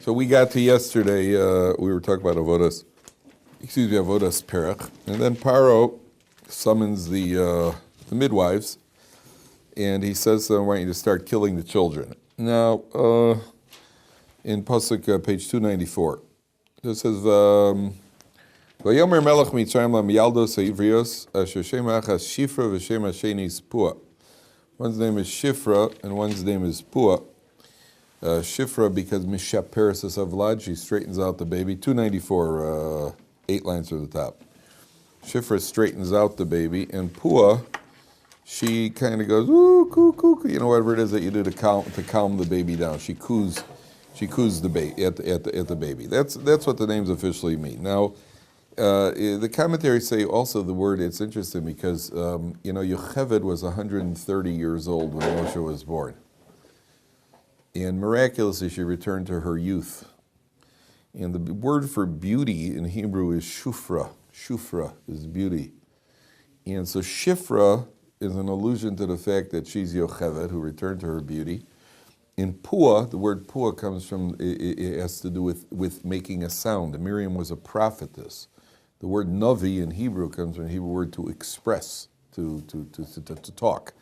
So we got to yesterday, we were talking about Avodas Perach, and then Paro summons the midwives, and he says to them, I want you to start killing the children. Now, in Pasuk, page 294, it says, Vayomer melech Mitzrayim lamiyaldos ha'ivrios asher shem achas Shifra v'shem hasheni is Pua. One's name is Shifra and one's name is Pua. Shifra because Mishaperes Avlad, she straightens out the baby. 294, 8 lines from the top. Shifra straightens out the baby, and Pua, she kind of goes, ooh, coo, coo, coo, whatever it is that you do to calm the baby down. She coos the baby at the baby. That's what the names officially mean. Now, the commentaries say also the word, it's interesting because, Yocheved was 130 years old when Moshe was born. And miraculously, she returned to her youth. And the word for beauty in Hebrew is shufra. Shufra is beauty. And so Shifra is an allusion to the fact that she's Yocheved, who returned to her beauty. In Pua, the word Pua comes from, it has to do with making a sound. Miriam was a prophetess. The word Navi in Hebrew comes from the Hebrew word to express, to talk.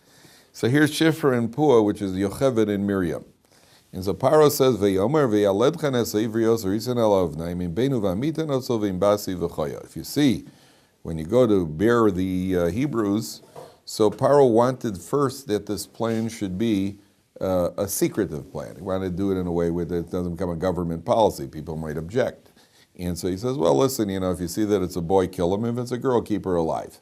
So here's Shifra and Pua, which is Yocheved and Miriam. And so Paro says, "Ve'yomer ve'aledchan es ha'ivrios risen elavnai min beinu v'amiten otso v'imbasi v'choya." If you see, when you go to bear the Hebrews, so Paro wanted first that this plan should be a secretive plan. He wanted to do it in a way where it doesn't become a government policy. People might object. And so he says, well, listen, if you see that it's a boy, kill him. If it's a girl, keep her alive.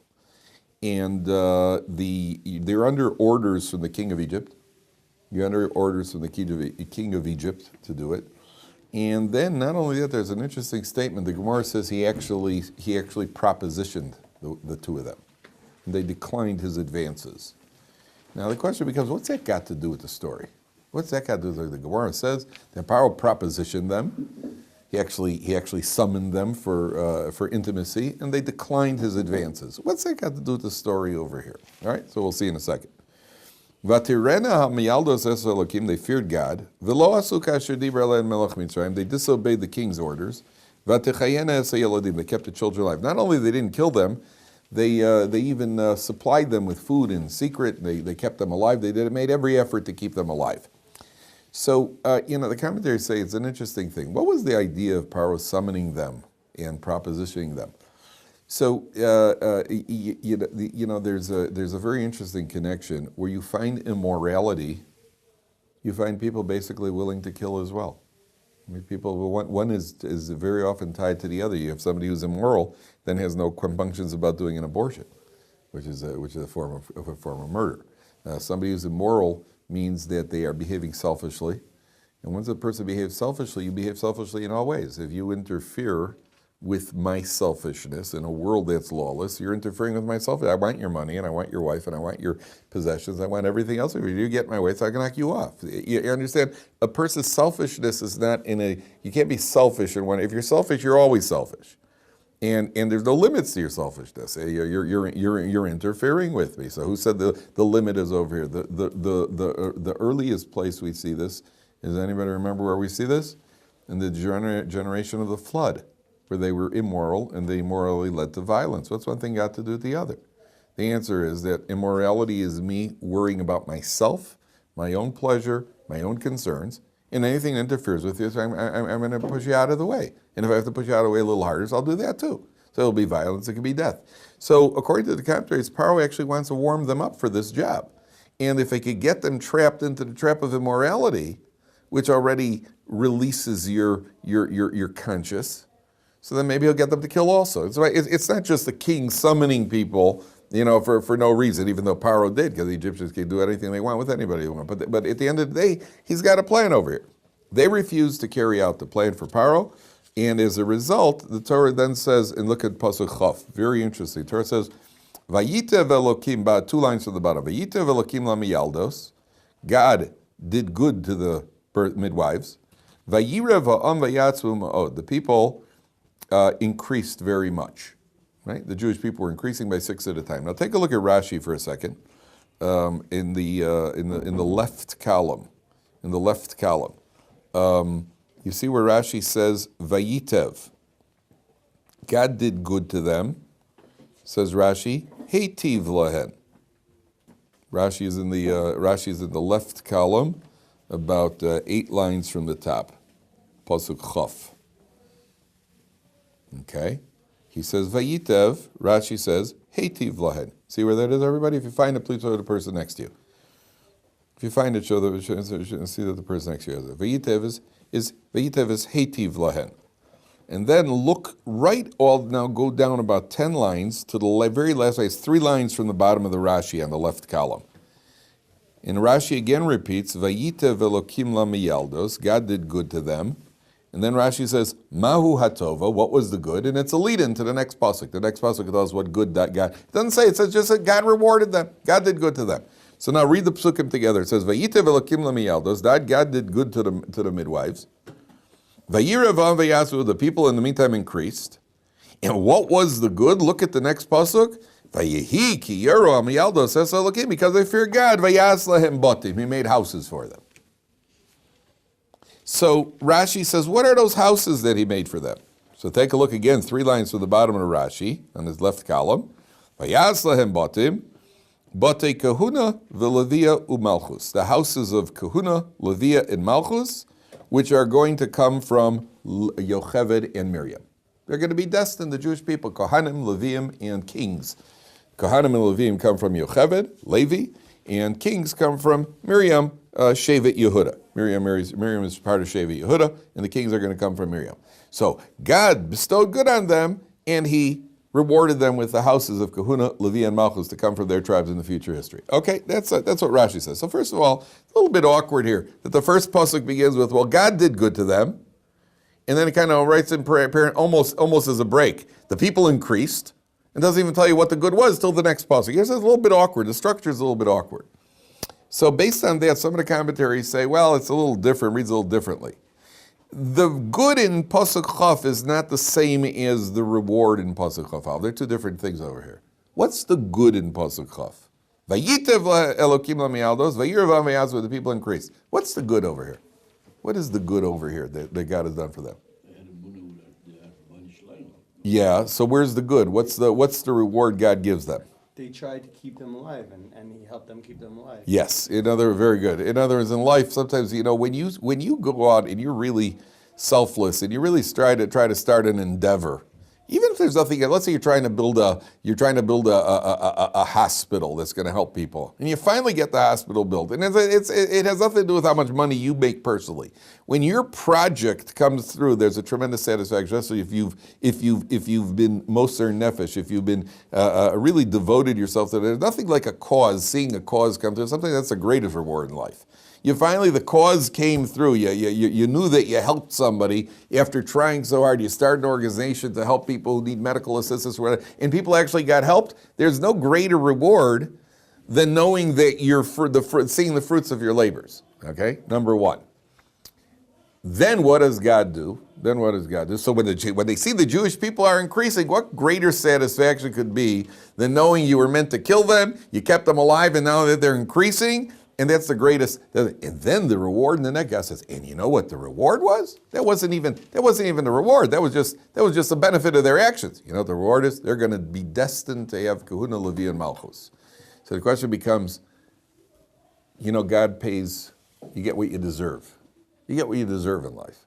And they're under orders from the king of Egypt. You're under orders from the king of Egypt to do it. And then not only that, there's an interesting statement. The Gemara says he actually propositioned the two of them. And they declined his advances. Now the question becomes, what's that got to do with the story? What's that got to do with the Gemara says that Paro propositioned them. He actually summoned them for intimacy, and they declined his advances. What's that got to do with the story over here? All right, so we'll see in a second. Vatirena ha'miyaldos es Elokim, they feared God. V'lo asu kasher dibra le'en melech Mitzrayim, they disobeyed the king's orders. Vatichayena es ha'yeladim, they kept the children alive. Not only they didn't kill them, they even supplied them with food in secret. They kept them alive. They made every effort to keep them alive. So, the commentaries say it's an interesting thing. What was the idea of Paro summoning them and propositioning them? So, there's a very interesting connection where you find immorality. You find people basically willing to kill as well. I mean, one is very often tied to the other. You have somebody who's immoral, then has no compunctions about doing an abortion, which is a form of murder. Somebody who's immoral means that they are behaving selfishly, and once a person behaves selfishly, you behave selfishly in all ways. If you interfere with my selfishness in a world that's lawless, you're interfering with my selfishness. I want your money, and I want your wife, and I want your possessions, I want everything else. If you get my way, so I can knock you off. You understand? A person's selfishness is not you can't be selfish in one. If you're selfish, you're always selfish. And there's no limits to your selfishness. You're interfering with me. So who said the limit is over here? The earliest place we see this, does anybody remember where we see this? In the generation of the flood, where they were immoral and they immorally led to violence. What's one thing got to do with the other? The answer is that immorality is me worrying about myself, my own pleasure, my own concerns, and anything that interferes with you, so I'm going to push you out of the way. And if I have to push you out of the way a little harder, so I'll do that too. So it'll be violence, it could be death. So according to the commentaries, Paro actually wants to warm them up for this job. And if I could get them trapped into the trap of immorality, which already releases your conscience, so then maybe he'll get them to kill also. It's not just the king summoning people, for no reason, even though Paro did, because the Egyptians can do anything they want with anybody they want. But at the end of the day, he's got a plan over here. They refuse to carry out the plan for Paro, and as a result, the Torah then says, and look at Pasuk Chaf, very interesting. The Torah says, Vayitev Elokim, 2 lines from the bottom, Vayitev Elokim lamiyaldos, God did good to the midwives, Vayirev ha'am vayatzvu ma'od, the people increased very much. Right? The Jewish people were increasing by 6 at a time. Now take a look at Rashi for a second. In the left column. You see where Rashi says, Vayitev. God did good to them. Says Rashi, Heitiv lahen. Rashi is in the left column, about 8 lines from the top. Pasuk Chaf. Okay? He says, Vayitev. Rashi says, Heitiv lahen. See where that is, everybody? If you find it, please show the person next to you. If you find it, see that the person next to you has it. Vayitev is Heitiv lahen. And then look now go down about 10 lines to the very last line. It's 3 lines from the bottom of the Rashi on the left column. And Rashi again repeats, Vayitev Elokim lamiyaldos, God did good to them. And then Rashi says, Mahu hatova, what was the good? And it's a lead-in to the next pasuk. The next pasuk tells us what good that God. It doesn't say, it says just that God rewarded them. God did good to them. So now read the psukim together. It says, Vayitev Elokim lamiyaldos, that God did good to the midwives. Vayirav vayasu, the people in the meantime increased. And what was the good? Look at the next pasuk. Vayehi ki yero amiyaldos es Elokim, because they feared God. Vayas lahem batim, He made houses for them. So Rashi says, what are those houses that He made for them? So take a look again, 3 lines from the bottom of the Rashi, on his left column. Vayas lahem batim, Bate kahuna v'levia u'malchus. The houses of kahuna, levia, and malchus, which are going to come from Yocheved and Miriam. They're going to be destined, the Jewish people, Kohanim, Leviim, and kings. Kohanim and Leviim come from Yocheved, Levi, and kings come from Miriam, Shevet Yehuda. Miriam is part of Shevet Yehuda, and the kings are going to come from Miriam. So God bestowed good on them, and He rewarded them with the houses of Kahuna, Levi, and Malchus to come from their tribes in the future history. Okay, that's what Rashi says. So first of all, a little bit awkward here that the first pasuk begins with, well, God did good to them, and then it kind of writes in almost as a break. The people increased, and doesn't even tell you what the good was till the next pasuk. It's a little bit awkward. The structure is a little bit awkward. So based on that, some of the commentaries say, well, it's a little different, reads a little differently. The good in Pasuk Chaf is not the same as the reward in Pasuk Chaf. They're 2 different things over here. What's the good in Pasuk Chaf? Vayitev Elokim lamialdos, vayirav vayaz, where the people increased. What's the good over here? What is the good over here that God has done for them? Yeah, so where's the good? What's the reward God gives them? They tried to keep them alive, and He helped them keep them alive. Yes, very good. In other words, in life, sometimes when you go out and you're really selfless and you really try to start an endeavor, even if there's nothing. Let's say you're trying to build a hospital that's going to help people, and you finally get the hospital built, and it has nothing to do with how much money you make personally. When your project comes through, there's a tremendous satisfaction. Especially if you've been moser nefesh, if you've been really devoted yourself to it. There's nothing like a cause, seeing a cause come through. Something that's the greatest reward in life. The cause came through. You knew that you helped somebody after trying so hard. You started an organization to help people who need medical assistance, or whatever, and people actually got helped. There's no greater reward than knowing that you're seeing the fruits of your labors. Okay, number one. Then what does God do? So when they see the Jewish people are increasing, what greater satisfaction could be than knowing you were meant to kill them, you kept them alive, and now that they're increasing? And that's the greatest. And then the reward, and the next guy says, and you know what the reward was? That wasn't even the reward. That was just the benefit of their actions. You know what the reward is? They're going to be destined to have Kahuna, Levi, and Malchus. So the question becomes, God pays, you get what you deserve. You get what you deserve in life.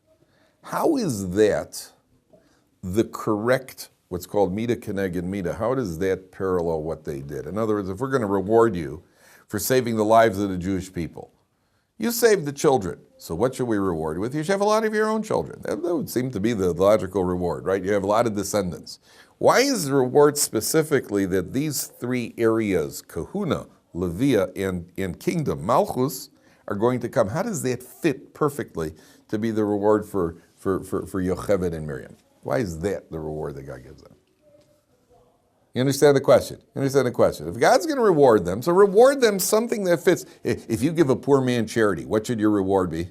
How is that the correct, what's called Mida Keneged Mida, how does that parallel what they did? In other words, if we're going to reward you for saving the lives of the Jewish people, you saved the children, so what should we reward you with? You should have a lot of your own children. That would seem to be the logical reward, right? You have a lot of descendants. Why is the reward specifically that these 3 areas, Kahuna, Leviah, and Kingdom, Malchus, are going to come? How does that fit perfectly to be the reward for Yocheved and Miriam? Why is that the reward that God gives them? You understand the question? If God's going to reward them, so reward them something that fits. If you give a poor man charity, what should your reward be?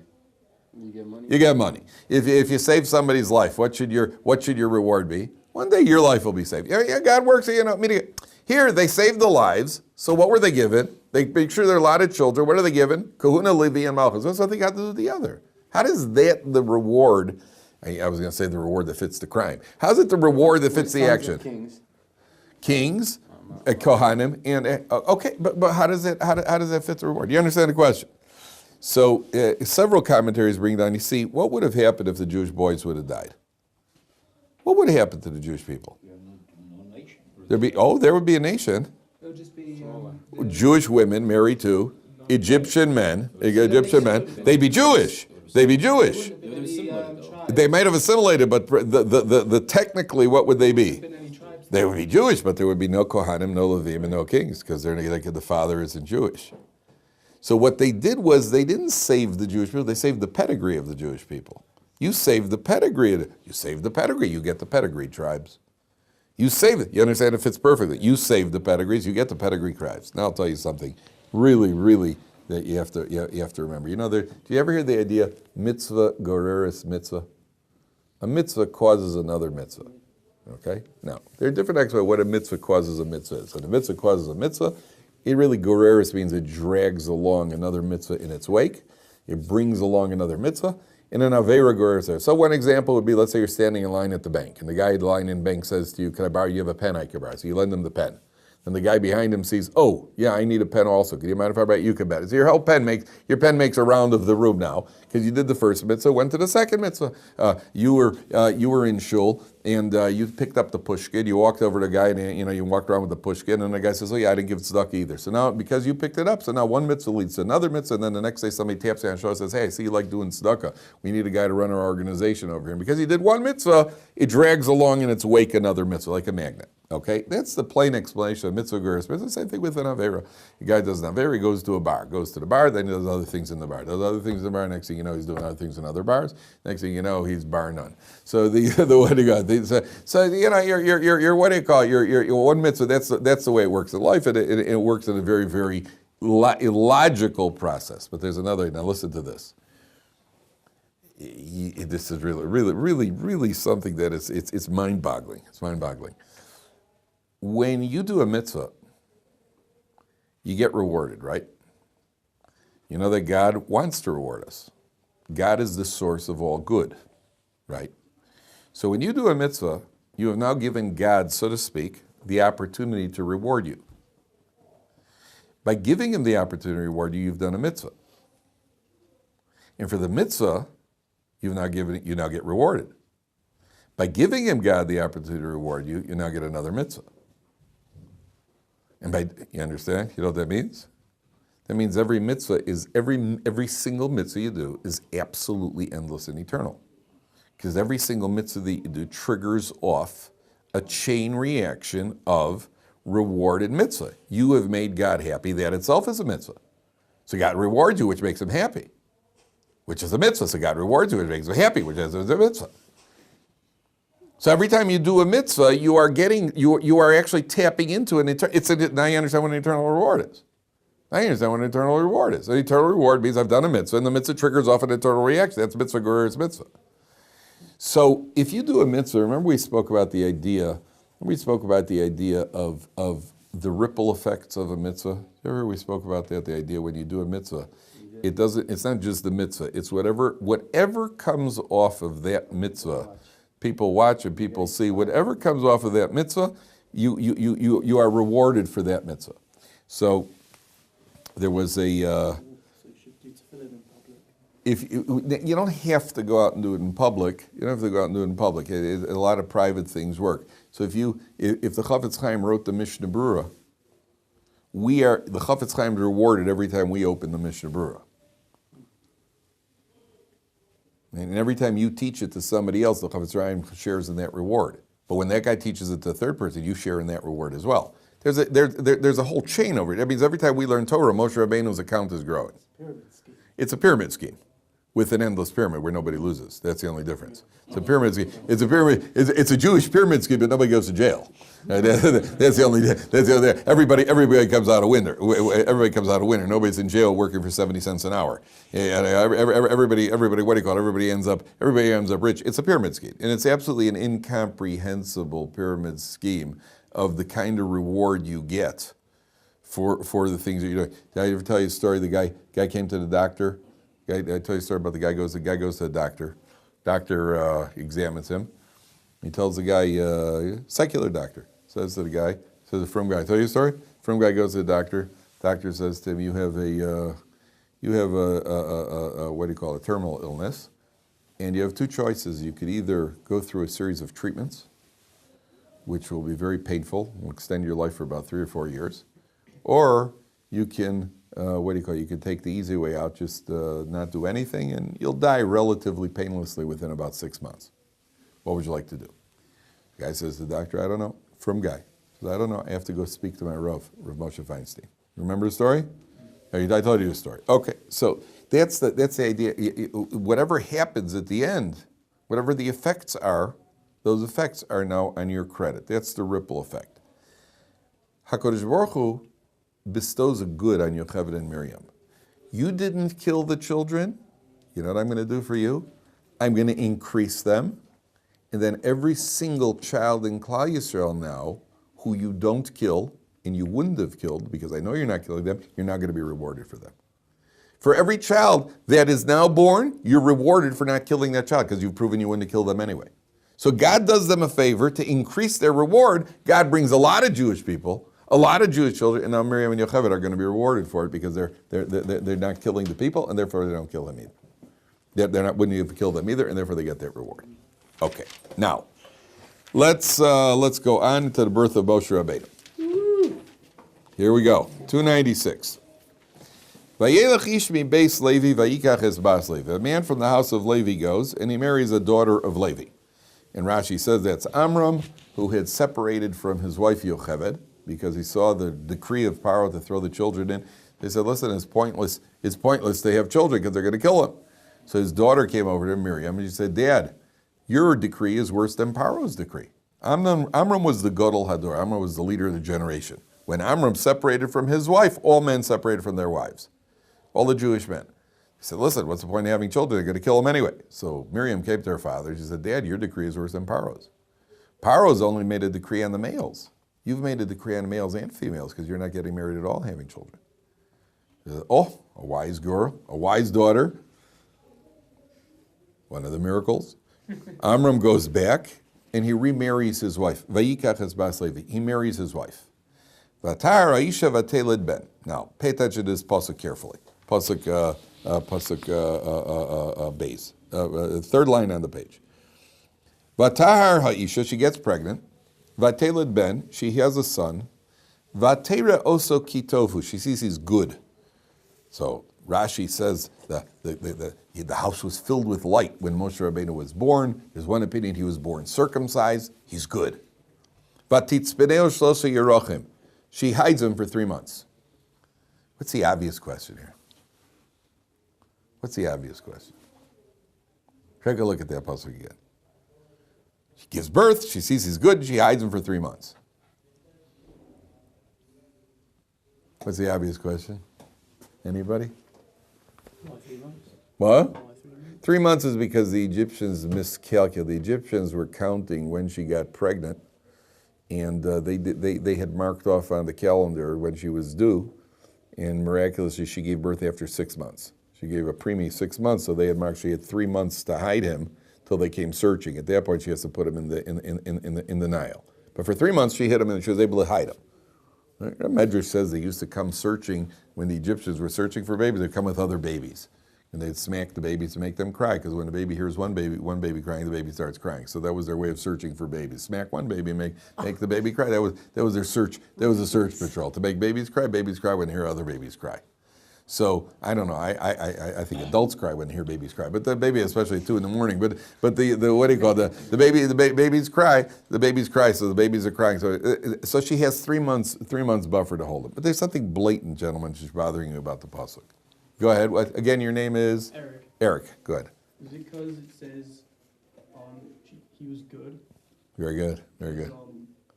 You get money. You get money. If you save somebody's life, what should your reward be? One day your life will be saved. Yeah, God works. Here they saved the lives. So what were they given? They make sure there are a lot of children. What are they given? Kahuna, Levi, and Malchus. That's something got to do with the other. How does that the reward? I was going to say the reward that fits the crime. How's it the reward that fits the Sons of action? Kings. Kohanim, and okay, but how does that fit the reward? Do you understand the question? So several commentaries bring down. You see, what would have happened if the Jewish boys would have died? What would have happened to the Jewish people? No nation. There would be a nation. It would just be Jewish women married to Egyptian men. They'd be Jewish. They'd be Jewish. They might have assimilated, but the technically, what would they be? They would be Jewish, but there would be no Kohanim, no Levim, and no kings, because they're like the father isn't Jewish. So what they did was they didn't save the Jewish people; they saved the pedigree of the Jewish people. You save the pedigree. You save the pedigree. You get the pedigree tribes. You save it. You understand? It fits perfectly. You save the pedigrees. You get the pedigree tribes. Now I'll tell you something, really that you have to remember. Do you ever hear the idea mitzvah goreres mitzvah? A mitzvah causes another mitzvah. Okay? Now, there are different explanations of what a mitzvah causes a mitzvah is. And a mitzvah causes a mitzvah, it really, goreris means it drags along another mitzvah in its wake. It brings along another mitzvah. And an avera goreris there. So one example would be, let's say you're standing in line at the bank, and the guy in line in the bank says to you, can I borrow, you have a pen I can borrow. So you lend him the pen. And the guy behind him sees, oh, yeah, I need a pen also. Can you mind if I borrow? You can bet. So your pen makes a round of the room now, because you did the first mitzvah, went to the second mitzvah. You were in shul, and you picked up the pushkin. You walked over to the guy, and you walked around with the pushkin, and the guy says, oh yeah, I didn't give tzedakah either. So now, because you picked it up, so now one mitzvah leads to another mitzvah, and then the next day somebody taps you on the shoulder and says, hey, I see you like doing tzedakah. We need a guy to run our organization over here. And because he did one mitzvah, it drags along in its wake another mitzvah, like a magnet. Okay, that's the plain explanation of mitzvah goreris. But it's the same thing with an avera. The guy does an avera, he goes to a bar, goes to the bar, then he does other things in the bar. Does other things in the bar, next thing you know, he's doing other things in other bars. Next thing you know, he's bar none. So the what do you got? You're what do you call it? You're one mitzvah. That's the way it works in life. It works in a very illogical process. But there's another. Now listen to this. This is really something that it's mind-boggling. It's mind-boggling. When you do a mitzvah, you get rewarded, right? You know that God wants to reward us. God is the source of all good, right? So when you do a mitzvah, you have now given God, so to speak, the opportunity to reward you. By giving him the opportunity to reward you, you've done a mitzvah. And for the mitzvah, you now get rewarded. By giving him God the opportunity to reward you, you now get another mitzvah. And you understand? You know what that means? That means every mitzvah is, every single mitzvah you do is absolutely endless and eternal. Because every single mitzvah that you do triggers off a chain reaction of rewarded mitzvah. You have made God happy. That itself is a mitzvah. So God rewards you, which makes him happy, which is a mitzvah. So God rewards you, which makes him happy, which is a mitzvah. So every time you do a mitzvah, you are actually tapping into an eternal. Now you understand what an eternal reward is. Now you understand what an eternal reward is. An eternal reward means I've done a mitzvah, and the mitzvah triggers off an eternal reaction. That's mitzvah goreris mitzvah. So if you do a mitzvah, remember we spoke about the idea of the ripple effects of a mitzvah. Remember we spoke about that, the idea when you do a mitzvah, it's not just the mitzvah, it's whatever comes off of that mitzvah. People watch and people see. Whatever comes off of that mitzvah, you are rewarded for that mitzvah. So there was if you don't have to go out and do it in public. You don't have to go out and do it in public. A lot of private things work. So if the Chafetz Chaim wrote the Mishnah Berurah, the Chafetz Chaim is rewarded every time we open the Mishnah Berurah. And every time you teach it to somebody else, the Chafetz Chaim shares in that reward. But when that guy teaches it to a third person, you share in that reward as well. There's a whole chain over it. That means every time we learn Torah, Moshe Rabbeinu's account is growing. It's a pyramid scheme with an endless pyramid where nobody loses. That's the only difference. It's a pyramid scheme. It's a Jewish pyramid scheme, but nobody goes to jail. That's the only. Everybody comes out a winner. Everybody comes out a winner. Nobody's in jail working for 70 cents an hour. Everybody. What do you call it? Everybody ends up rich. It's a pyramid scheme, and it's absolutely an incomprehensible pyramid scheme of the kind of reward you get for the things that you're doing. Did I ever tell you a story? The guy came to the doctor, I tell you a story about the guy goes to the doctor. Doctor examines him. He tells the guy, secular doctor, says to the guy, says a frum guy, tell you a story? Frum guy goes to the doctor. Doctor says to him, you have a what do you call it, terminal illness, and you have two choices. You could either go through a series of treatments, which will be very painful, will extend your life for about 3 or 4 years, or you can, you can take the easy way out, just not do anything, and you'll die relatively painlessly within about 6 months. What would you like to do? The guy says to the doctor, I don't know. Frum guy says, I don't know. I have to go speak to my Rav Moshe Feinstein. Remember the story? I told you the story. Okay, so that's the idea. Whatever happens at the end, whatever the effects are, those effects are now on your credit. That's the ripple effect. HaKadosh Baruch Hu bestows a good on Yocheved and Miriam. You didn't kill the children. You know what I'm going to do for you? I'm going to increase them. And then every single child in Klal Yisrael now, who you don't kill, and you wouldn't have killed, because I know you're not killing them, you're not going to be rewarded for them. For every child that is now born, you're rewarded for not killing that child, because you've proven you wouldn't kill them anyway. So God does them a favor to increase their reward. God brings a lot of Jewish people, a lot of Jewish children, and now Miriam and Yocheved are going to be rewarded for it because they're not killing the people, and therefore they don't kill them either. They're not wouldn't have killed them either, and therefore they get that reward. Okay, now let's go on to the birth of Moshe Rabbeinu. Here we go, 296. Vayelech ish mi beis Levi vayikach es bas Levi. A man from the house of Levi goes and he marries a daughter of Levi. And Rashi says that's Amram, who had separated from his wife Yocheved because he saw the decree of Paro to throw the children in. They said, listen, it's pointless to have children because they're going to kill them. So his daughter came over to Miriam and she said, Dad, your decree is worse than Paro's decree. Amram was the Gadol Hador. Amram was the leader of the generation. When Amram separated from his wife, all men separated from their wives. All the Jewish men. He said, listen, what's the point of having children? They're going to kill them anyway. So Miriam came to her father. She said, Dad, your decree is worse than Paro's. Paro's only made a decree on the males. You've made a decree on males and females because you're not getting married at all and having children. She said, oh, a wise girl, a wise daughter. One of the miracles. Amram goes back and he remarries his wife. Vayikach es bas Levi. He marries his wife. Vatar Aisha vateled ben. Now, pay attention to this pasuk carefully. Pasuk base. Third line on the page. Vatar Haisha, she gets pregnant. Vateled ben, she has a son. Vatera oso kitovu, she sees he's good. So Rashi says the house was filled with light when Moshe Rabbeinu was born. There's one opinion he was born circumcised. He's good. Vatitzpedeo shlosa yerochim. She hides him for 3 months. What's the obvious question here? What's the obvious question? Take a look at that pasuk again. She gives birth, she sees he's good, she hides him for 3 months. What's the obvious question? Anybody? 3 months. What? 3 months is because the Egyptians miscalculated. The Egyptians were counting when she got pregnant, and they had marked off on the calendar when she was due, and miraculously she gave birth after 6 months. She gave a preemie 6 months, so they had marked. She had 3 months to hide him till they came searching. At that point, she has to put him in the Nile. But for 3 months, she hid him, and she was able to hide him. Medrash says they used to come searching when the Egyptians were searching for babies. They'd come with other babies, and they'd smack the babies to make them cry. Because when the baby hears one baby crying, the baby starts crying. So that was their way of searching for babies. Smack one baby and make the baby cry. That was their search. That was a search patrol to make babies cry. Babies cry when they hear other babies cry. So I don't know. I think adults cry when they hear babies cry, but the baby, especially at 2 in the morning. But the what do you call it? The babies cry. The babies cry. So the babies are crying. So she has 3 months buffer to hold it. But there's something blatant, gentlemen, that's bothering you about the pasuk. Go ahead. What, again, your name is Eric. Eric. Go ahead. Is it because it says he was good? Very good. Very good.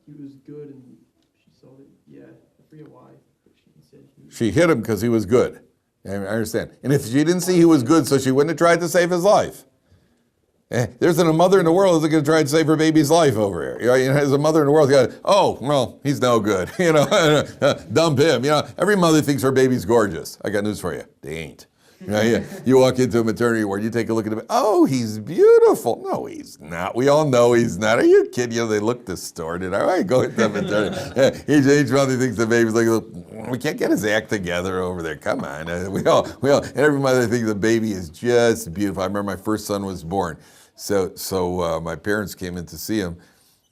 He was good, and she saw it. Yeah, I forget why, but she said he was. She hit him because he was good. I understand. And if she didn't see he was good, so she wouldn't have tried to save his life. There's a mother in the world that's going to try to save her baby's life over here. You know, there's a mother in the world got, oh, well, he's no good. You know, dump him. You know, every mother thinks her baby's gorgeous. I got news for you. They ain't. You walk into a maternity ward, you take a look at him. Oh, he's beautiful. No, he's not. We all know he's not. Are you kidding? They look distorted. All right, go into the maternity. Each mother thinks the baby's like, we can't get his act together over there. Come on. We all, and every mother thinks the baby is just beautiful. I remember my first son was born. So my parents came in to see him,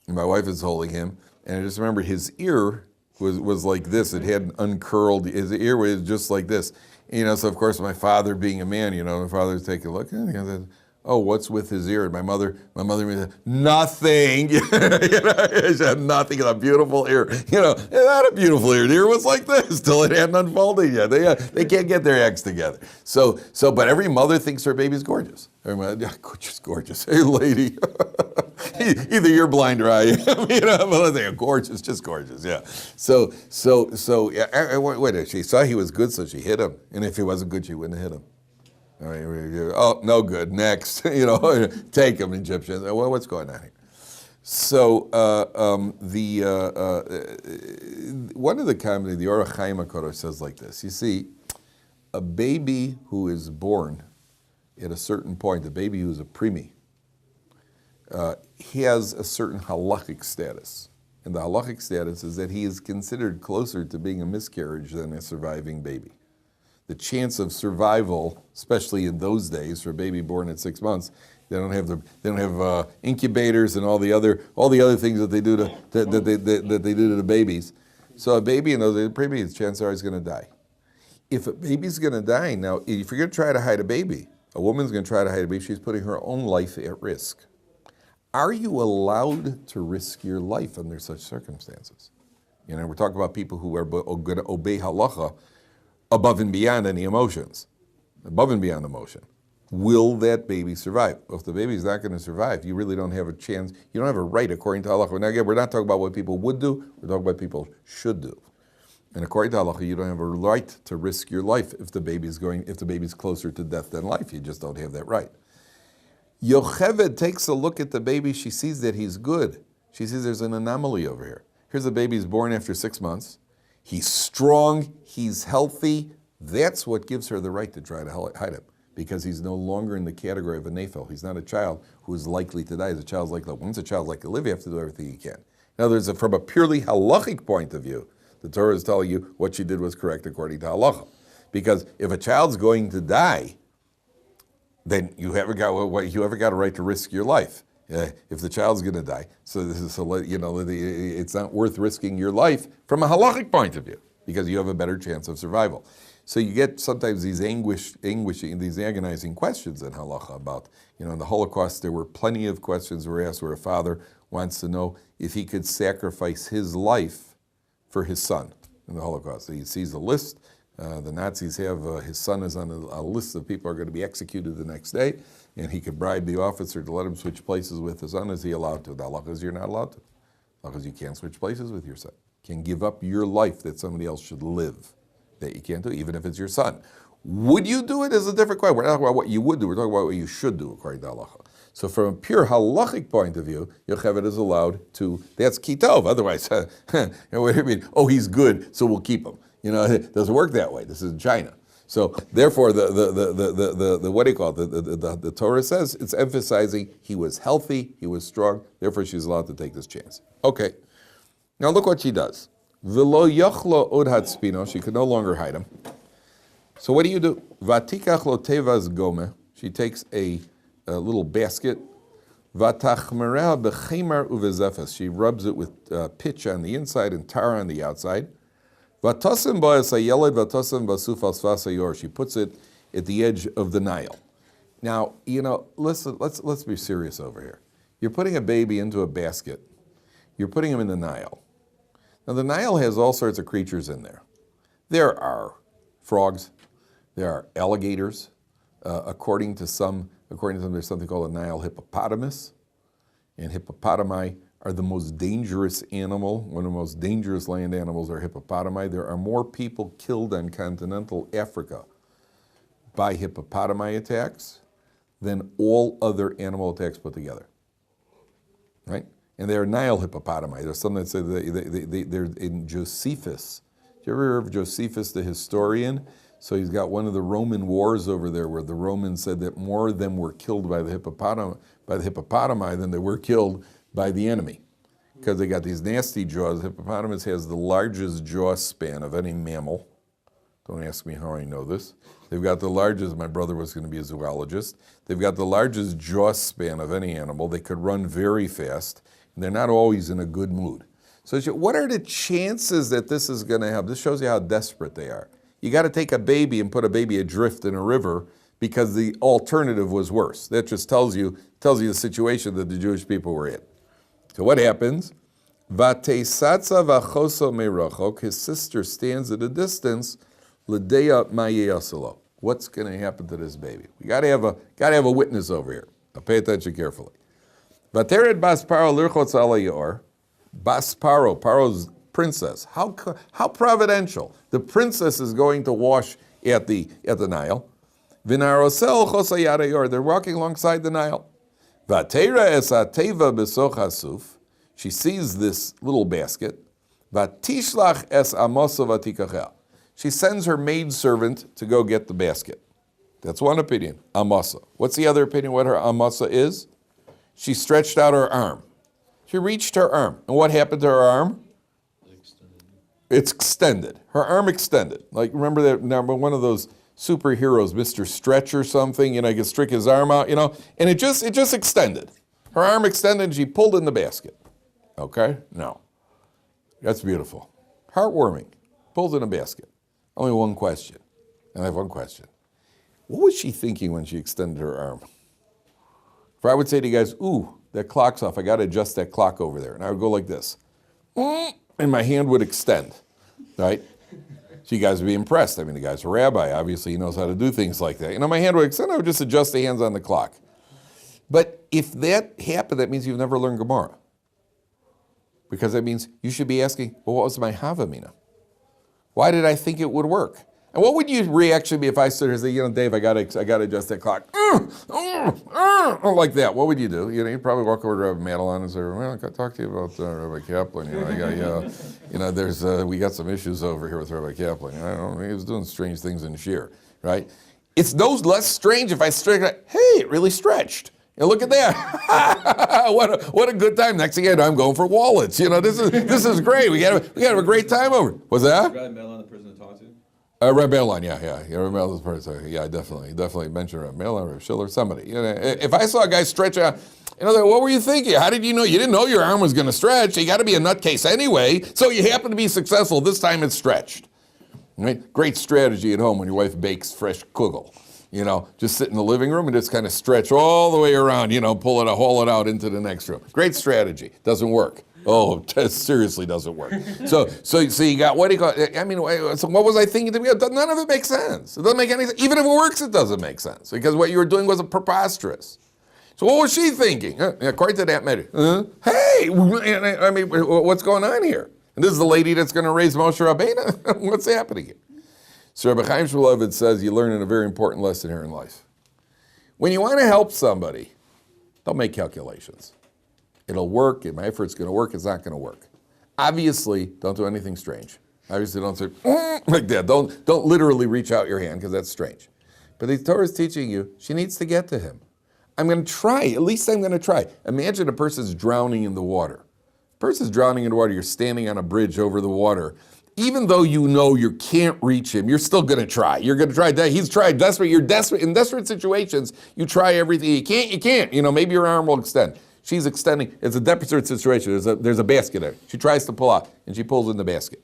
and my wife is holding him, and I just remember his ear was like this. It hadn't uncurled. His ear was just like this. So of course my father being a man, my father's taking a look, and oh, what's with his ear? And my mother said, nothing. She had nothing, a beautiful ear. It had a beautiful ear. The ear was like this till it hadn't unfolded yet. They can't get their acts together. But every mother thinks her baby's gorgeous. Every mother, gorgeous. Hey, lady. Either you're blind or I am. But they're gorgeous, just gorgeous. Yeah. Wait, she saw he was good, so she hit him. And if he wasn't good, she wouldn't have hit him. All right, oh, no good. Next, take them, Egyptians. Well, what's going on here? So one of the commentaries, the Orach Chaim HaKadosh says like this. You see, a baby who is born at a certain point, a baby who is a preemie, he has a certain halachic status. And the halachic status is that he is considered closer to being a miscarriage than a surviving baby. The chance of survival, especially in those days, for a baby born at 6 months, they don't have incubators and all the other things that they do to the babies. So a baby in those days, preemies, chances are he's going to die. If a baby's going to die, now if you're going to try to hide a baby, a woman's going to try to hide a baby, she's putting her own life at risk. Are you allowed to risk your life under such circumstances? We're talking about people who are going to obey halacha above and beyond any emotions, above and beyond emotion. Will that baby survive? Well, if the baby's not going to survive, you really don't have a chance. You don't have a right according to halacha. Now again, we're not talking about what people would do, we're talking about what people should do. And according to halacha, you don't have a right to risk your life if the baby's closer to death than life. You just don't have that right. Yocheved takes a look at the baby, she sees that he's good. She sees there's an anomaly over here. Here's a baby who's born after 6 months. He's strong, he's healthy. That's what gives her the right to try to hide him, because he's no longer in the category of a nefel. He's not a child who is likely to die. Once a child's likely to live, you have to do everything you can. In other words, from a purely halachic point of view, the Torah is telling you what she did was correct according to halacha. Because if a child's going to die, then you haven't got a right to risk your life. If the child's going to die, it's not worth risking your life from a halachic point of view, because you have a better chance of survival. So you get sometimes these these agonizing questions in halacha about, in the Holocaust there were plenty of questions were asked where a father wants to know if he could sacrifice his life for his son in the Holocaust. So he sees a list. The Nazis have his son is on a list of people who are going to be executed the next day, and he could bribe the officer to let him switch places with his son. Is he allowed to? The halacha is you're not allowed to. The halacha is you can't switch places with your son. You can give up your life that somebody else should live. That you can't do, even if it's your son. Would you do it is a different question. We're not talking about what you would do, we're talking about what you should do according to halacha. So from a pure halachic point of view, Yocheved is allowed to, that's kitov, otherwise, what do you mean? Oh, he's good, so we'll keep him. It doesn't work that way. This is China. So therefore, the what do you call it? The Torah says it's emphasizing he was healthy, he was strong. Therefore, she's allowed to take this chance. Okay. Now look what she does. V'lo yochlo od hatspino. She could no longer hide him. So what do you do? Vatikach lo tevas gome. She takes a little basket. Vatachmereha bechemar uvezefes. She rubs it with pitch on the inside and tar on the outside. She puts it at the edge of the Nile. Now, listen, let's be serious over here. You're putting a baby into a basket. You're putting him in the Nile. Now, the Nile has all sorts of creatures in there. There are frogs. There are alligators. According to some, there's something called a Nile hippopotamus. And hippopotami are the most dangerous animal. One of the most dangerous land animals are hippopotami. There are more people killed in continental Africa by hippopotami attacks than all other animal attacks put together. Right? And they're Nile hippopotami. There's some that say they're in Josephus. Do you ever hear of Josephus the historian? So he's got one of the Roman wars over there where the Romans said that more of them were killed by the hippopotami than they were killed by the enemy. Because they got these nasty jaws. The hippopotamus has the largest jaw span of any mammal. Don't ask me how I know this. They've got the largest, my brother was going to be a zoologist. They've got the largest jaw span of any animal. They could run very fast. And they're not always in a good mood. So what are the chances that this is going to happen? This shows you how desperate they are. You got to take a baby and put a baby adrift in a river because the alternative was worse. That just tells you the situation that the Jewish people were in. So what happens? Vatesatza vachoso merachok. His sister stands at a distance. L'deya ma'yeyasalo. What's going to happen to this baby? We got to have a witness over here. Now pay attention carefully. Vatered bas paro lirchotz ala yor. Bas paro, Paro's princess. How providential. The princess is going to wash at the Nile. Vinarosel chosayara yor. They're walking alongside the Nile. Vatera es ateva besoch hasuf. She sees this little basket. Vatishlach es amosa vatikachel. She sends her maidservant to go get the basket. That's one opinion, amasa. What's the other opinion, what her amasa is? She stretched out her arm. She reached her arm. And what happened to her arm? It's extended. Her arm extended. Like, remember that one of those superheroes, Mr. Stretch or something, he could stick his arm out, and it just extended. Her arm extended and she pulled in the basket. Okay? No. That's beautiful. Heartwarming. Pulls in a basket. Only one question. And I have one question. What was she thinking when she extended her arm? If I would say to you guys, ooh, that clock's off, I got to adjust that clock over there. And I would go like this. And my hand would extend. Right? So you guys would be impressed. I mean, the guy's a rabbi. Obviously, he knows how to do things like that. My hand would extend. I would just adjust the hands on the clock. But if that happened, that means you've never learned Gemara. Because that means you should be asking, well, what was my Havamina? Why did I think it would work? And what would your reaction be if I stood here and said, Dave, I got to adjust that clock. Like that. What would you do? You'd probably walk over to Rabbi Madeline and say, well, I got to talk to you about Rabbi Kaplan. We got some issues over here with Rabbi Kaplan. I don't know, he was doing strange things in Shir, right? It's no less strange if I stretch, hey, it really stretched. Look at that! what a good time. Next thing I know, I'm going for wallets. This is great. We got to have a great time over. What's that? Rabbi Madeline, the person to talk to? Rabbi Madeline, yeah. Rabbi Madeline's the person. Yeah, definitely mention Rabbi Madeline, Rabbi Schiller, somebody. If I saw a guy stretch out, what were you thinking? How did you know? You didn't know your arm was going to stretch. You got to be a nutcase anyway. So you happen to be successful. This time it's stretched. Right? Great strategy at home when your wife bakes fresh kugel. Just sit in the living room and just kind of stretch all the way around, haul it out into the next room. Great strategy. Doesn't work. Oh, it seriously doesn't work. So you got, what do you call it? So what was I thinking? None of it makes sense. It doesn't make any sense. Even if it works, it doesn't make sense because what you were doing was preposterous. So what was she thinking? According to that matter, hey, what's going on here? And this is the lady that's going to raise Moshe Rabbeinu? What's happening here? So Rabbi Chaim Shmulevitz says you learn a very important lesson here in life. When you want to help somebody, don't make calculations. It'll work, my effort's going to work, it's not going to work. Obviously, don't do anything strange. Obviously, don't say, like that. Don't literally reach out your hand, because that's strange. But the Torah is teaching you, she needs to get to him. I'm going to try, at least I'm going to try. Imagine a person's drowning in the water. A person's drowning in the water, you're standing on a bridge over the water. Even though you can't reach him, you're still going to try. You're going to try. He's tried desperate. You're desperate. In desperate situations, you try everything. You can't. Maybe your arm will extend. She's extending. It's a desperate situation. There's a basket there. She tries to pull out, and she pulls in the basket.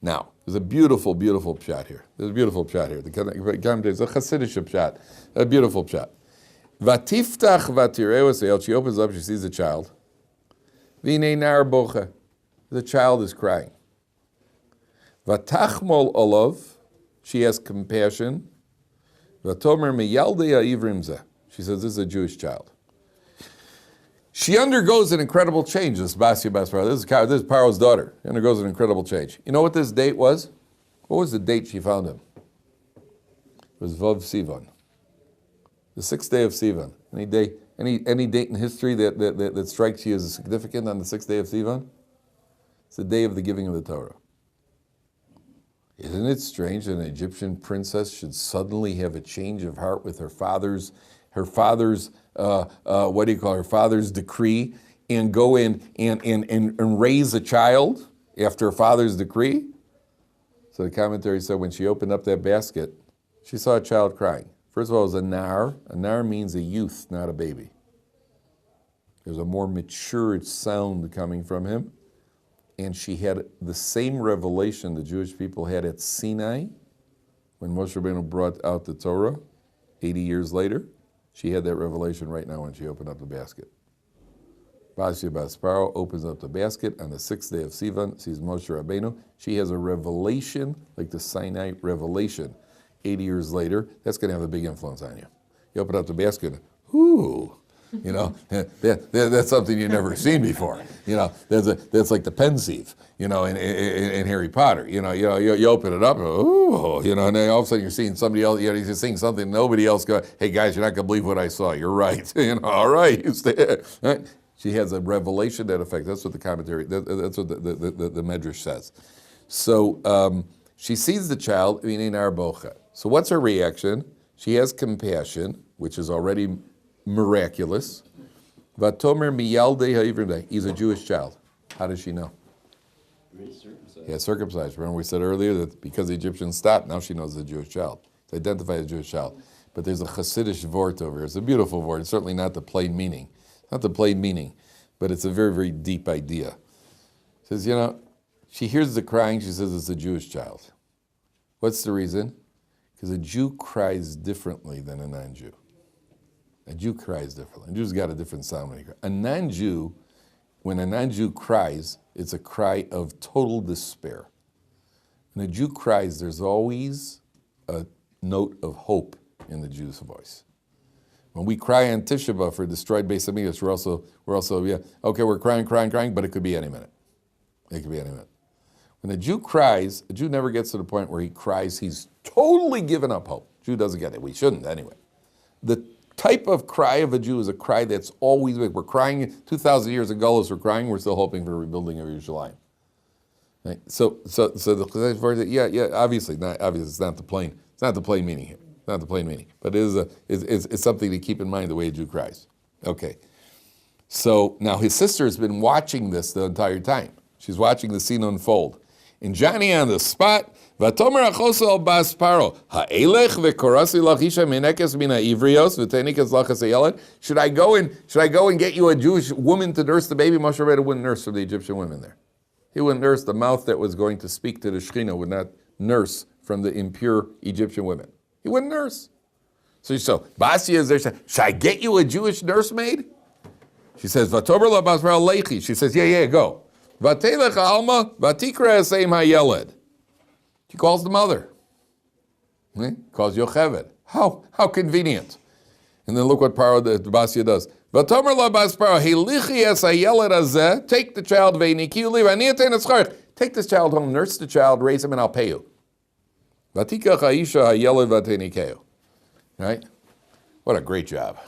Now, there's a beautiful, beautiful pshat here. There's a Chassidish pshat. A beautiful pshat. Vatiftach vatireu. She opens up. She sees a child. V'nei nar bocha. The child is crying. Vatachmol olav, she has compassion. Vatomer miyaldei ivrim zeh. She says, this is a Jewish child. She undergoes an incredible change, this Basia Basra. This is Paro's daughter. She undergoes an incredible change. You know what this date was? What was the date she found him? It was Vav Sivan. The 6th day of Sivan. Any date in history that strikes you as significant on the 6th day of Sivan? It's the day of the giving of the Torah. Isn't it strange that an Egyptian princess should suddenly have a change of heart with her father's decree, and go in and raise a child after her father's decree? So the commentary said when she opened up that basket, she saw a child crying. First of all, it was a nar. A nar means a youth, not a baby. There's a more matured sound coming from him. And she had the same revelation the Jewish people had at Sinai when Moshe Rabbeinu brought out the Torah 80 years later. She had that revelation right now when she opened up the basket. Basia Bas Paro opens up the basket on the 6th day of Sivan, sees Moshe Rabbeinu. She has a revelation like the Sinai revelation 80 years later. That's going to have a big influence on you. You open up the basket, whoo. You know, that's something you've never seen before. You know, that's like the pensieve, you know, in Harry Potter. You know, you open it up, ooh, you know, and then all of a sudden you're seeing somebody else, you know, you're seeing something nobody else go, hey guys, you're not going to believe what I saw. You're right. You know, all right. Right? She has a revelation that effect. That's what the commentary, that's what the Medrash says. So she sees the child, so what's her reaction? She has compassion, which is already miraculous. Vatomer miyaldei ha'ivrim. He's a Jewish child. How does she know? Yeah, circumcised. Remember we said earlier that because the Egyptians stopped, now she knows the Jewish child. It's identified as a Jewish child. But there's a Hasidic vort over here. It's a beautiful vort. It's certainly not the plain meaning. Not the plain meaning, but it's a very, very deep idea. It says, you know, she hears the crying. She says it's a Jewish child. What's the reason? Because a Jew cries differently than a non-Jew. A Jew cries differently. A Jew's got a different sound when he cries. A non-Jew, when a non-Jew cries, it's a cry of total despair. When a Jew cries, there's always a note of hope in the Jew's voice. When we cry on Tisha B'Av for destroyed Beis Hamikdash, we're also, yeah, okay, we're crying, but it could be any minute. It could be any minute. When a Jew cries, a Jew never gets to the point where he cries, he's totally given up hope. Jew doesn't get it. We shouldn't anyway. The type of cry of a Jew is a cry that's always big. We're crying 2,000 years ago as we're crying, we're still hoping for a rebuilding of Yerushalayim. Right? So the obviously, it's not the plain meaning here. It's not the plain meaning, but it's something to keep in mind the way a Jew cries. Okay. So now his sister has been watching this the entire time. She's watching the scene unfold. And Johnny on the spot, Vatomer achosa al bas paro, ha'elech ve'korasi lachisha menekes mina ivrios v'tenikes lachas hayeled. Should I go and get you a Jewish woman to nurse the baby? Moshe Rabbeinu wouldn't nurse for the Egyptian women there. He wouldn't nurse. The mouth that was going to speak to the Shekhinah would not nurse from the impure Egyptian women. He wouldn't nurse. So Basia is there. Should I get you a Jewish nursemaid? She says, Vatomer la bas paro lechi. She says, yeah, go. Vatelech alma vatikra eseim hayeled. She calls the mother. Calls Yocheved. How convenient. And then look what the Basia does. Vatomer la bas paro helichi es hayeled azeh. Take the child ve'nikiu li v'ani aten escharich. Take this child home, nurse the child, raise him, and I'll pay you. Vatikach haisha hayeled v'tenikeu. Right? What a great job.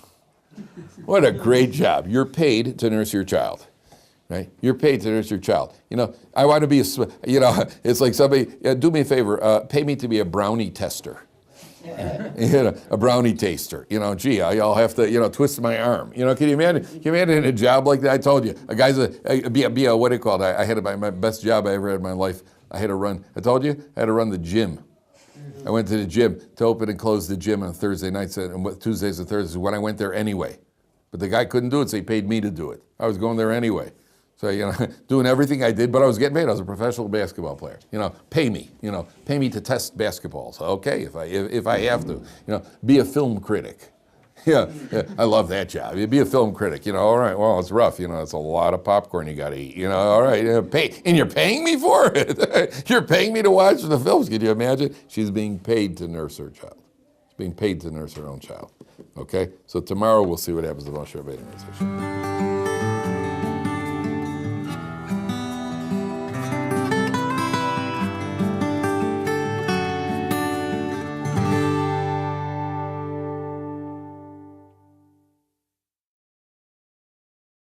What a great job. You're paid to nurse your child. Right? You're paid to nurse your child. You know, I want to be it's like somebody, do me a favor, pay me to be a brownie tester. A brownie taster. You know, gee, I'll have to, twist my arm. You know, can you imagine a job like that? I told you, a guy's be a what do you call it? I had my best job I ever had in my life. I had to run the gym. I went to the gym to open and close the gym on Thursday nights and Tuesdays and Thursdays when I went there anyway. But the guy couldn't do it, so he paid me to do it. I was going there anyway. So, doing everything I did, but I was getting paid. I was a professional basketball player. Pay me. Pay me to test basketballs. Okay, if I have to. Be a film critic. Yeah, I love that job. Be a film critic. All right. Well, it's rough. It's a lot of popcorn you got to eat. All right. And you're paying me for it. You're paying me to watch the films. Can you imagine? She's being paid to nurse her child. She's being paid to nurse her own child. Okay. So tomorrow we'll see what happens to Moshe Rabbeinu.